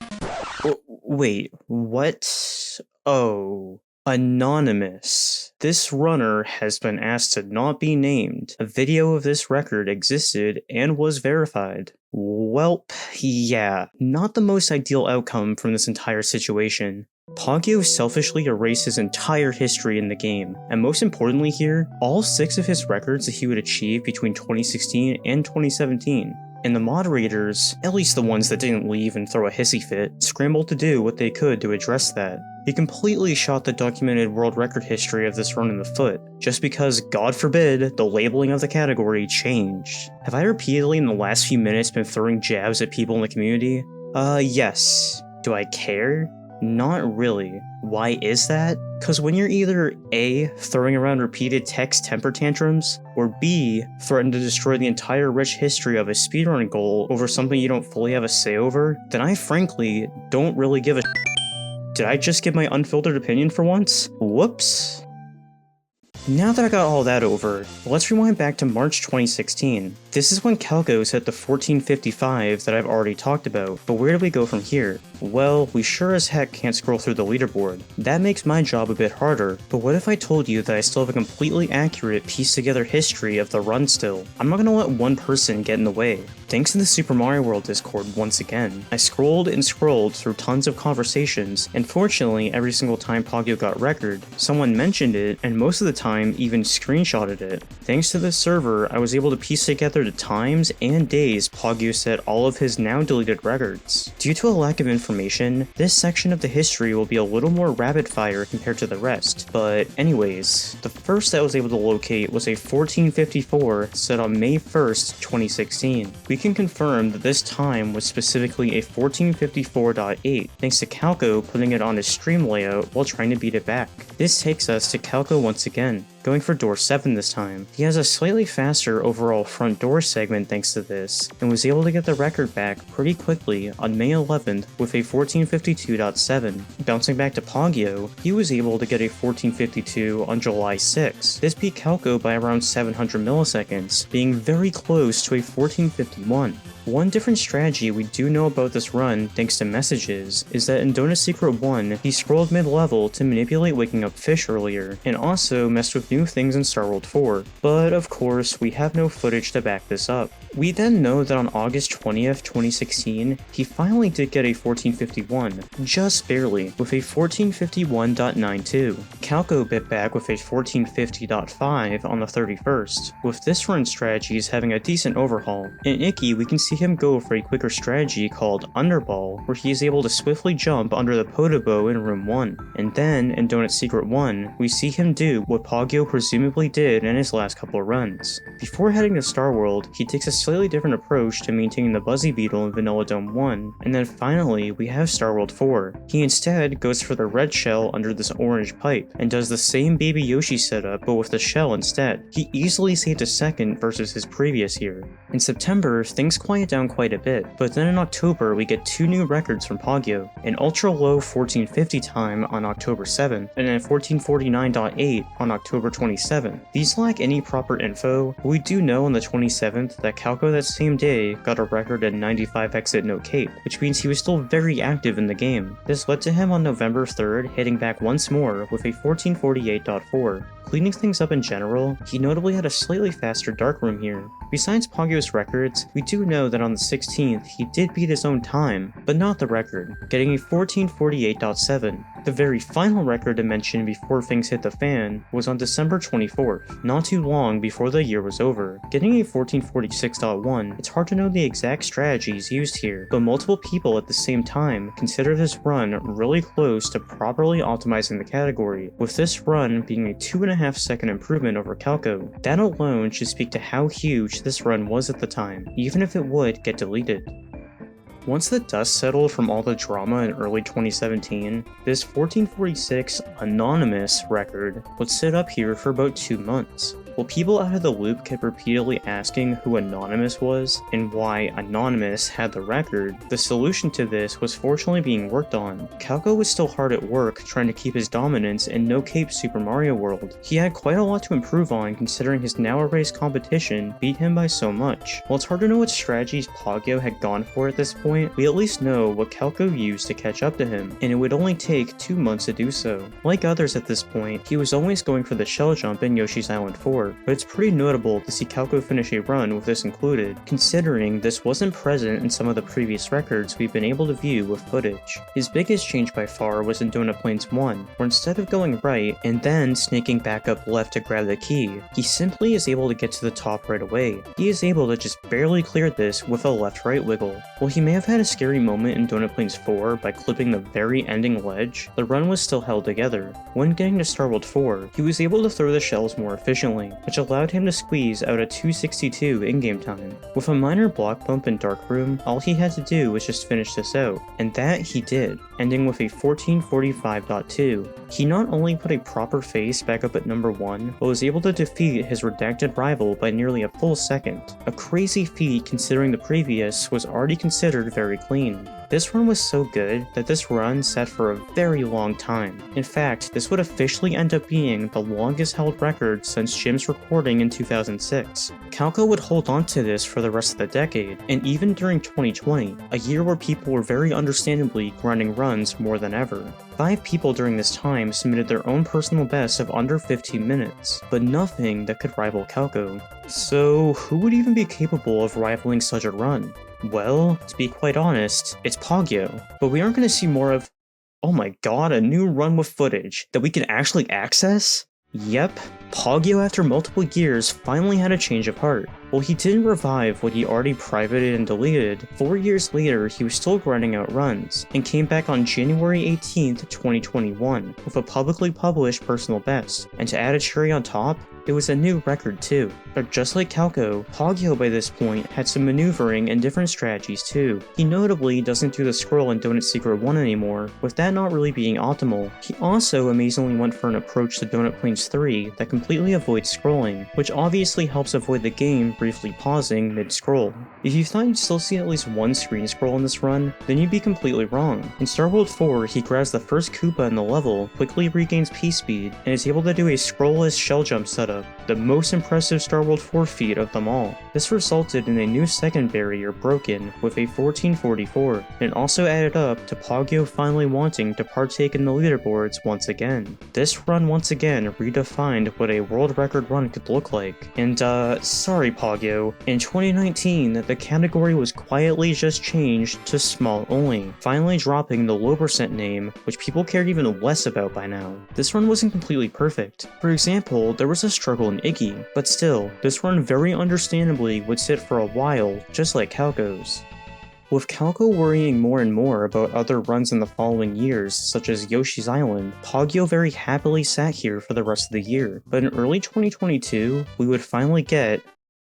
Wait, what? Oh. Anonymous. This runner has been asked to not be named. A video of this record existed and was verified. Welp, yeah, not the most ideal outcome from this entire situation. Pogyo selfishly erased his entire history in the game, and most importantly here, all 6 of his records that he would achieve between 2016 and 2017. And the moderators, at least the ones that didn't leave and throw a hissy fit, scrambled to do what they could to address that. He completely shot the documented world record history of this run in the foot, just because, God forbid, the labeling of the category changed. Have I repeatedly in the last few minutes been throwing jabs at people in the community? Yes. Do I care? Not really. Why is that? Cause when you're either A, throwing around repeated text temper tantrums, or B, threaten to destroy the entire rich history of a speedrun goal over something you don't fully have a say over, then I frankly don't really give a Did I just give my unfiltered opinion for once? Whoops. Now that I got all that over, let's rewind back to March 2016. This is when Calco's hit the 1455 that I've already talked about, but where do we go from here? Well, we sure as heck can't scroll through the leaderboard. That makes my job a bit harder, but what if I told you that I still have a completely accurate pieced together history of the run still? I'm not gonna let one person get in the way. Thanks to the Super Mario World Discord once again, I scrolled and scrolled through tons of conversations, and fortunately every single time Pogyo got record, someone mentioned it, and most of the time even screenshotted it. Thanks to this server, I was able to piece together the times and days Pogyo set all of his now deleted records. Due to a lack of information, this section of the history will be a little more rapid fire compared to the rest, but anyways, the first I was able to locate was a 1454 set on May 1st, 2016. We can confirm that this time was specifically a 1454.8, thanks to Calco putting it on his stream layout while trying to beat it back. This takes us to Calco once again, going for door 7 this time. He has a slightly faster overall front door segment thanks to this, and was able to get the record back pretty quickly on May 11th with a 1452.7. Bouncing back to Pogyo, he was able to get a 1452 on July 6. This beat Calco by around 700 milliseconds, being very close to a 1451. One different strategy we do know about this run, thanks to messages, is that in Donut Secret 1, he scrolled mid-level to manipulate waking up fish earlier, and also messed with new things in Star World 4, but of course, we have no footage to back this up. We then know that on August 20th, 2016, he finally did get a 1451, just barely, with a 1451.92. Calco bit back with a 1450.5 on the 31st, with this run strategies having a decent overhaul. In Icky, we can see him go for a quicker strategy called Underball, where he is able to swiftly jump under the Podobo in Room 1. And then, in Donut Secret 1, we see him do what Pogyo presumably did in his last couple of runs. Before heading to Star World, he takes a slightly different approach to maintaining the Buzzy Beetle in Vanilla Dome 1, and then finally we have Star World 4. He instead goes for the red shell under this orange pipe, and does the same Baby Yoshi setup but with the shell instead. He easily saved a second versus his previous year. In September, things quiet down quite a bit, but then in October we get 2 new records from Pogyo, an ultra low 1450 time on October 7th, and a 1449.8 on October 27th. These lack any proper info, but we do know on the 27th that Calco that same day got a record at 95 exit no cape, which means he was still very active in the game. This led to him on November 3rd hitting back once more with a 1448.4. Cleaning things up in general, he notably had a slightly faster darkroom here. Besides Pogyo's records, we do know that on the 16th he did beat his own time, but not the record, getting a 1448.7. The very final record to mention before things hit the fan was on December 24th, not too long before the year was over. Getting a 1446.1, it's hard to know the exact strategies used here, but multiple people at the same time consider this run really close to properly optimizing the category, with this run being a 2.5 second improvement over Calco. That alone should speak to how huge this run was at the time, even if it would get deleted. Once the dust settled from all the drama in early 2017, this 1446 anonymous record would sit up here for about 2 months. While people out of the loop kept repeatedly asking who Anonymous was and why Anonymous had the record, the solution to this was fortunately being worked on. Calco was still hard at work trying to keep his dominance in no-cape Super Mario World. He had quite a lot to improve on considering his now-erased competition beat him by so much. While it's hard to know what strategies Pogyo had gone for at this point, we at least know what Calco used to catch up to him, and it would only take 2 months to do so. Like others at this point, he was always going for the shell jump in Yoshi's Island 4, but it's pretty notable to see Calco finish a run with this included, considering this wasn't present in some of the previous records we've been able to view with footage. His biggest change by far was in Donut Plains 1, where instead of going right and then snaking back up left to grab the key, he simply is able to get to the top right away. He is able to just barely clear this with a left-right wiggle. While he may have had a scary moment in Donut Plains 4 by clipping the very ending ledge, the run was still held together. When getting to Star World 4, he was able to throw the shells more efficiently, which allowed him to squeeze out a 2:62 in-game time. With a minor block bump in Dark Room, all he had to do was just finish this out, and that he did, ending with a 14:45.2. He not only put a proper face back up at number 1, but was able to defeat his redacted rival by nearly a full second. A crazy feat considering the previous was already considered very clean. This run was so good that this run sat for a very long time. In fact, this would officially end up being the longest held record since Jim's recording in 2006. Calco would hold on to this for the rest of the decade, and even during 2020, a year where people were very understandably grinding runs more than ever. 5 people during this time submitted their own personal bests of under 15 minutes, but nothing that could rival Calco. So who would even be capable of rivaling such a run? Well, to be quite honest, it's Pogyo. But we aren't going to see more of, oh my god, a new run with footage that we can actually access? Yep, Pogyo after multiple years finally had a change of heart. While he didn't revive what he already privated and deleted, 4 years later he was still grinding out runs, and came back on January 18th, 2021, with a publicly published personal best. And to add a cherry on top, it was a new record too. But just like Calco, Pogyo by this point had some maneuvering and different strategies too. He notably doesn't do the scroll in Donut Secret 1 anymore, with that not really being optimal. He also amazingly went for an approach to Donut Plains 3 that completely avoids scrolling, which obviously helps avoid the game briefly pausing mid-scroll. If you thought you'd still see at least one screen scroll in this run, then you'd be completely wrong. In Star World 4, he grabs the first Koopa in the level, quickly regains P-speed, and is able to do a scrollless shell jump setup, the most impressive Star World 4 feat of them all. This resulted in a new second barrier broken with a 1444, and also added up to Pogyo finally wanting to partake in the leaderboards once again. This run once again redefined what a world record run could look like. And sorry Pogyo, in 2019 the category was quietly just changed to small only, finally dropping the low percent name, which people cared even less about by now. This run wasn't completely perfect. For example, there was a struggle in Iggy, but still, this run very understandably would sit for a while, just like Calco's. With Calco worrying more and more about other runs in the following years, such as Yoshi's Island, Pogyo very happily sat here for the rest of the year. But in early 2022, we would finally get,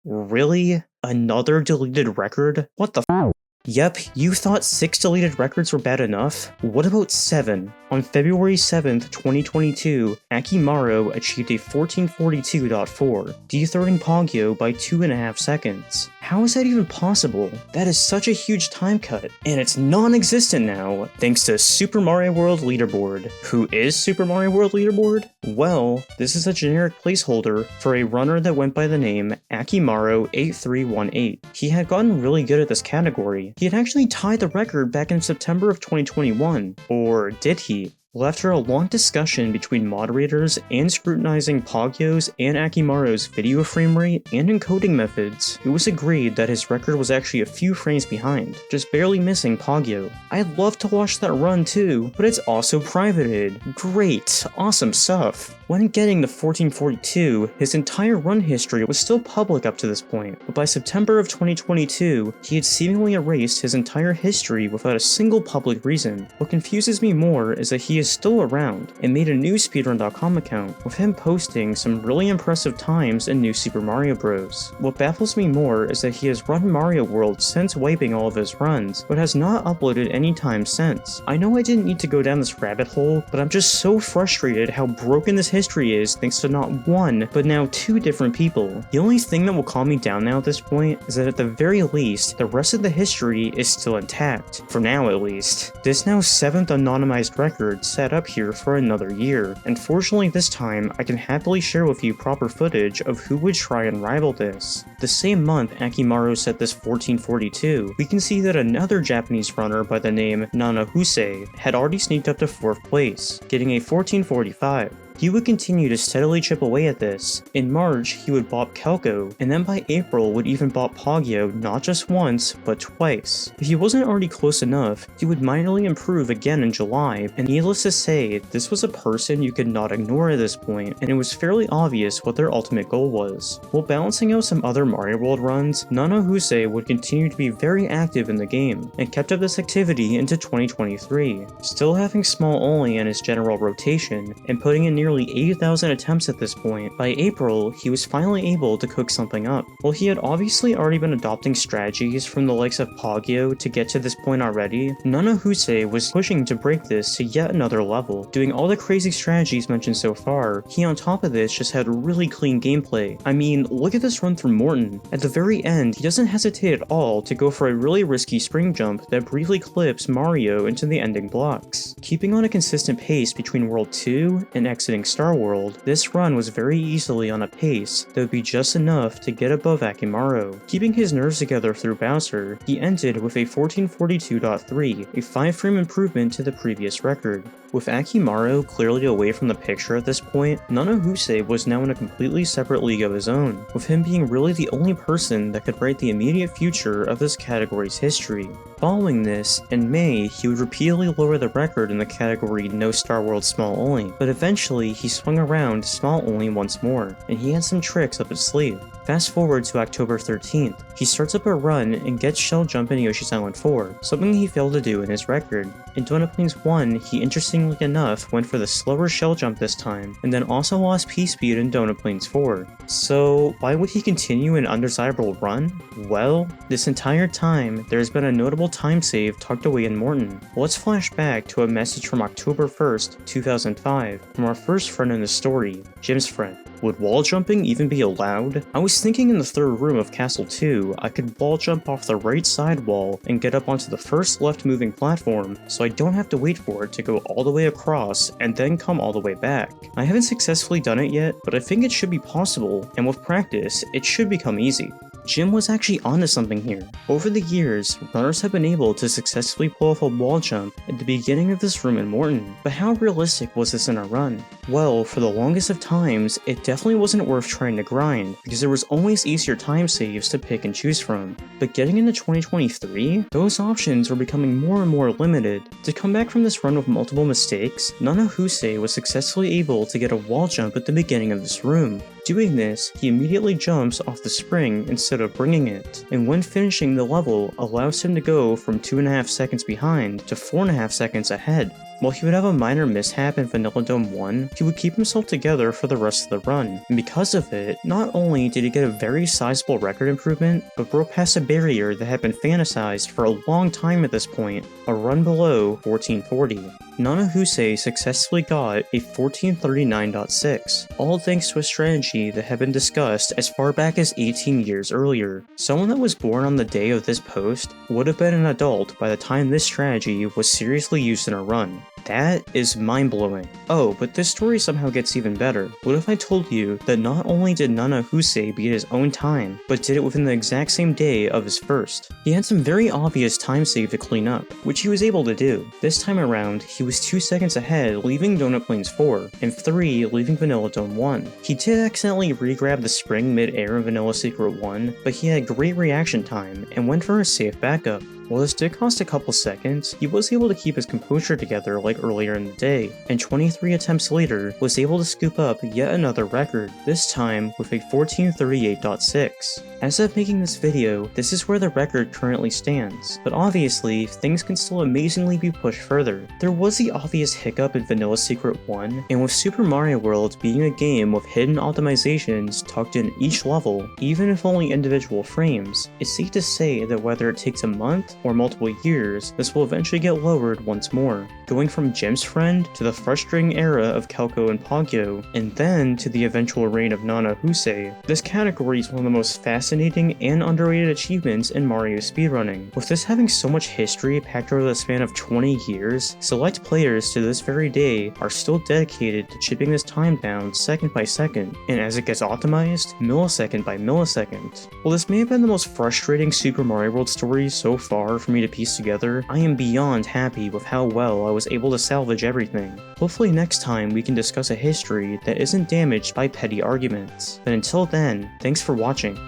really? Another deleted record? What the f? Yep, you thought 6 deleted records were bad enough? What about 7? On February 7th, 2022, Ackman achieved a 1442.4, dethroning Pogyo by 2.5 seconds. How is that even possible? That is such a huge time cut, and it's non-existent now, thanks to Super Mario World Leaderboard. Who is Super Mario World Leaderboard? Well, this is a generic placeholder for a runner that went by the name Ackman8318. He had gotten really good at this category. He had actually tied the record back in September of 2021, or did he? Well, after a long discussion between moderators and scrutinizing Pogyo's and Ackman's video frame rate and encoding methods, it was agreed that his record was actually a few frames behind, just barely missing Pogyo. I'd love to watch that run too, but it's also privated. Great, awesome stuff. When getting the 1442, his entire run history was still public up to this point, but by September of 2022, he had seemingly erased his entire history without a single public reason. What confuses me more is that he is still around and made a new speedrun.com account with him posting some really impressive times in New Super Mario Bros. What baffles me more is that he has run Mario World since wiping all of his runs, but has not uploaded any time since. I know I didn't need to go down this rabbit hole, but I'm just so frustrated how broken this history is thanks to not one, but now two different people. The only thing that will calm me down now at this point is that at the very least, the rest of the history is still intact, for now at least. This now 7th anonymized record set up here for another year, and fortunately this time I can happily share with you proper footage of who would try and rival this. The same month Akimaru set this 1442, we can see that another Japanese runner by the name Nanahuse had already sneaked up to 4th place, getting a 1445. He would continue to steadily chip away at this. In March, he would bop Calco, and then by April would even bop Pogyo not just once, but twice. If he wasn't already close enough, he would minorly improve again in July, and needless to say, this was a person you could not ignore at this point, and it was fairly obvious what their ultimate goal was. While balancing out some other Mario World runs, Nanahuse would continue to be very active in the game, and kept up this activity into 2023, still having small only in his general rotation, and putting in nearly 80,000 attempts at this point. By April, he was finally able to cook something up. While he had obviously already been adopting strategies from the likes of Pogyo to get to this point already, Nanahuse was pushing to break this to yet another level. Doing all the crazy strategies mentioned so far, he on top of this just had really clean gameplay. I mean, look at this run through Morton. At the very end, he doesn't hesitate at all to go for a really risky spring jump that briefly clips Mario into the ending blocks. Keeping on a consistent pace between World 2 and exiting Star World, this run was very easily on a pace that would be just enough to get above Akimaru. Keeping his nerves together through Bowser, he ended with a 1442.3, a 5-frame improvement to the previous record. With Akimaru clearly away from the picture at this point, Nanahuse was now in a completely separate league of his own, with him being really the only person that could write the immediate future of this category's history. Following this, in May, he would repeatedly lower the record in the category No Star World Small Only, but eventually he swung around to Small Only once more, and he had some tricks up his sleeve. Fast forward to October 13th, he starts up a run and gets shell jump in Yoshi's Island 4, something he failed to do in his record. In Donut Plains 1, he interestingly enough went for the slower shell jump this time, and then also lost P-Speed in Donut Plains 4. So why would he continue an undesirable run? Well, this entire time, there's been a notable time save tucked away in Morton. Let's flash back to a message from October 1st, 2005, from our first friend in the story, jimsfriend. Would wall jumping even be allowed? I was thinking in the third room of Castle 2, I could wall jump off the right side wall and get up onto the first left moving platform, so I don't have to wait for it to go all the way across and then come all the way back. I haven't successfully done it yet, but I think it should be possible, and with practice, it should become easy. Jim was actually onto something here. Over the years, runners have been able to successfully pull off a wall jump at the beginning of this room in Morton, but how realistic was this in a run? Well, for the longest of times, it definitely wasn't worth trying to grind, because there was always easier time saves to pick and choose from. But getting into 2023, those options were becoming more and more limited. To come back from this run with multiple mistakes, Nanahuse was successfully able to get a wall jump at the beginning of this room. Doing this, he immediately jumps off the spring instead of bringing it, and when finishing the level allows him to go from 2.5 seconds behind to 4.5 seconds ahead. While he would have a minor mishap in Vanilla Dome 1, he would keep himself together for the rest of the run, and because of it, not only did he get a very sizable record improvement, but broke past a barrier that had been fantasized for a long time at this point, a run below 1440. Nanahuse successfully got a 1439.6, all thanks to a strategy that had been discussed as far back as 18 years earlier. Someone that was born on the day of this post would have been an adult by the time this strategy was seriously used in a run. That is mind-blowing. Oh, but this story somehow gets even better. What if I told you that not only did Nanahuse beat his own time, but did it within the exact same day of his first? He had some very obvious time save to clean up, which he was able to do. This time around, he was 2 seconds ahead, leaving Donut Plains 4, and 3, leaving Vanilla Dome 1. He did accidentally re-grab the spring mid-air in Vanilla Secret 1, but he had great reaction time, and went for a safe backup. While this did cost a couple seconds, he was able to keep his composure together like earlier in the day, and 23 attempts later was able to scoop up yet another record, this time with a 1438.6. As of making this video, this is where the record currently stands, but obviously, things can still amazingly be pushed further. There was the obvious hiccup in Vanilla Secret 1, and with Super Mario World being a game with hidden optimizations tucked in each level, even if only individual frames, it's safe to say that whether it takes a month or multiple years, this will eventually get lowered once more, going from jimsfriend to the frustrating era of Calco and Pogyo, and then to the eventual reign of Nanahuse. This category is one of the most fascinating and underrated achievements in Mario speedrunning. With this having so much history packed over the span of 20 years, select players to this very day are still dedicated to chipping this time down second by second, and as it gets optimized, millisecond by millisecond. While this may have been the most frustrating Super Mario World story so far for me to piece together, I am beyond happy with how well I was able to salvage everything. Hopefully next time we can discuss a history that isn't damaged by petty arguments. But until then, thanks for watching.